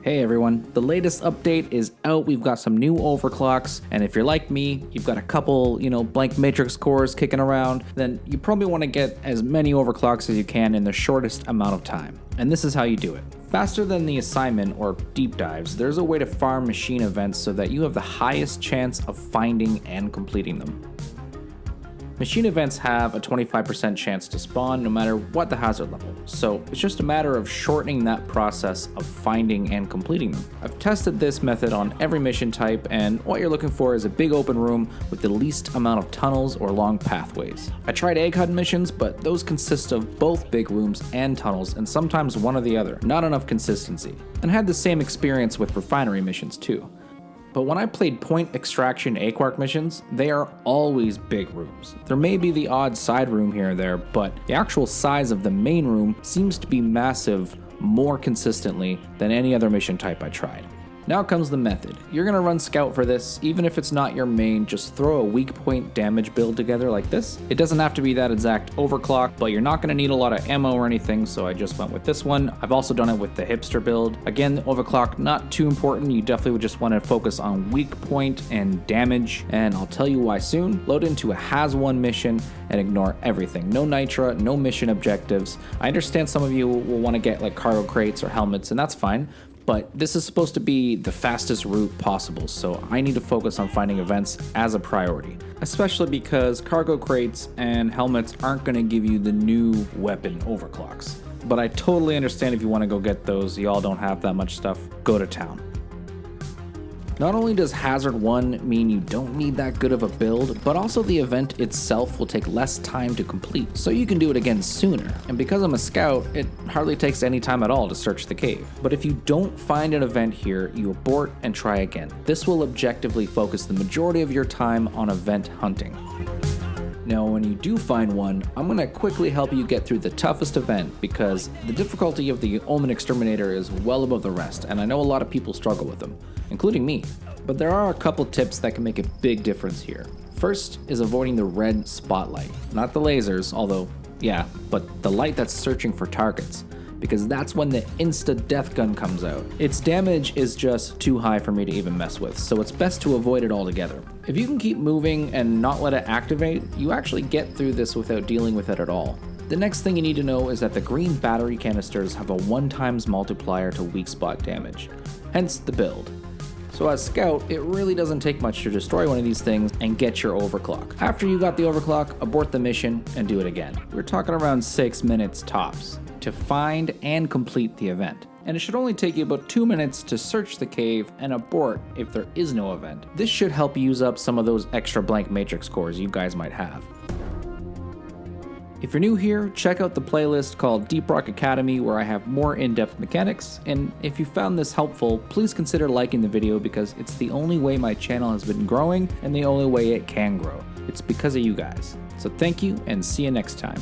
Hey everyone, the latest update is out. We've got some new overclocks, and if you're like me, you've got a couple, blank matrix cores kicking around, then you probably want to get as many overclocks as you can in the shortest amount of time. And this is how you do it. Faster than the assignment or deep dives, there's a way to farm machine events so that you have the highest chance of finding and completing them. Machine events have a 25% chance to spawn no matter what the hazard level, so it's just a matter of shortening that process of finding and completing them. I've tested this method on every mission type, and what you're looking for is a big open room with the least amount of tunnels or long pathways. I tried egg hunt missions, but those consist of both big rooms and tunnels, and sometimes one or the other, not enough consistency. And had the same experience with refinery missions too. But when I played point extraction A-Quark missions, they are always big rooms. There may be the odd side room here or there, but the actual size of the main room seems to be massive more consistently than any other mission type I tried. Now comes the method. You're gonna run scout for this, even if it's not your main, just throw a weak point damage build together like this. It doesn't have to be that exact overclock, but you're not gonna need a lot of ammo or anything, so I just went with this one. I've also done it with the hipster build. Again, the overclock, not too important. You definitely would just wanna focus on weak point and damage, and I'll tell you why soon. Load into a has one mission and ignore everything. No nitra, no mission objectives. I understand some of you will wanna get like cargo crates or helmets, and that's fine. But this is supposed to be the fastest route possible, so I need to focus on finding events as a priority. Especially because cargo crates and helmets aren't going to give you the new weapon overclocks. But I totally understand if you want to go get those, y'all don't have that much stuff, go to town. Not only does Hazard 1 mean you don't need that good of a build, but also the event itself will take less time to complete, so you can do it again sooner. And because I'm a scout, it hardly takes any time at all to search the cave. But if you don't find an event here, you abort and try again. This will objectively focus the majority of your time on event hunting. Now, when you do find one, I'm going to quickly help you get through the toughest event because the difficulty of the Omen Exterminator is well above the rest, and I know a lot of people struggle with them, including me. But there are a couple tips that can make a big difference here. First is avoiding the red spotlight, not the lasers, although, yeah, but the light that's searching for targets, because that's when the insta-death gun comes out. Its damage is just too high for me to even mess with, so it's best to avoid it altogether. If you can keep moving and not let it activate, you actually get through this without dealing with it at all. The next thing you need to know is that the green battery canisters have a 1x multiplier to weak spot damage, hence the build. So as scout, it really doesn't take much to destroy one of these things and get your overclock. After you got the overclock, abort the mission and do it again. We're talking around 6 minutes tops to find and complete the event. And it should only take you about 2 minutes to search the cave and abort if there is no event. This should help use up some of those extra blank matrix cores you guys might have. If you're new here, check out the playlist called Deep Rock Academy where I have more in-depth mechanics, and if you found this helpful, please consider liking the video because it's the only way my channel has been growing and the only way it can grow. It's because of you guys. So thank you and see you next time.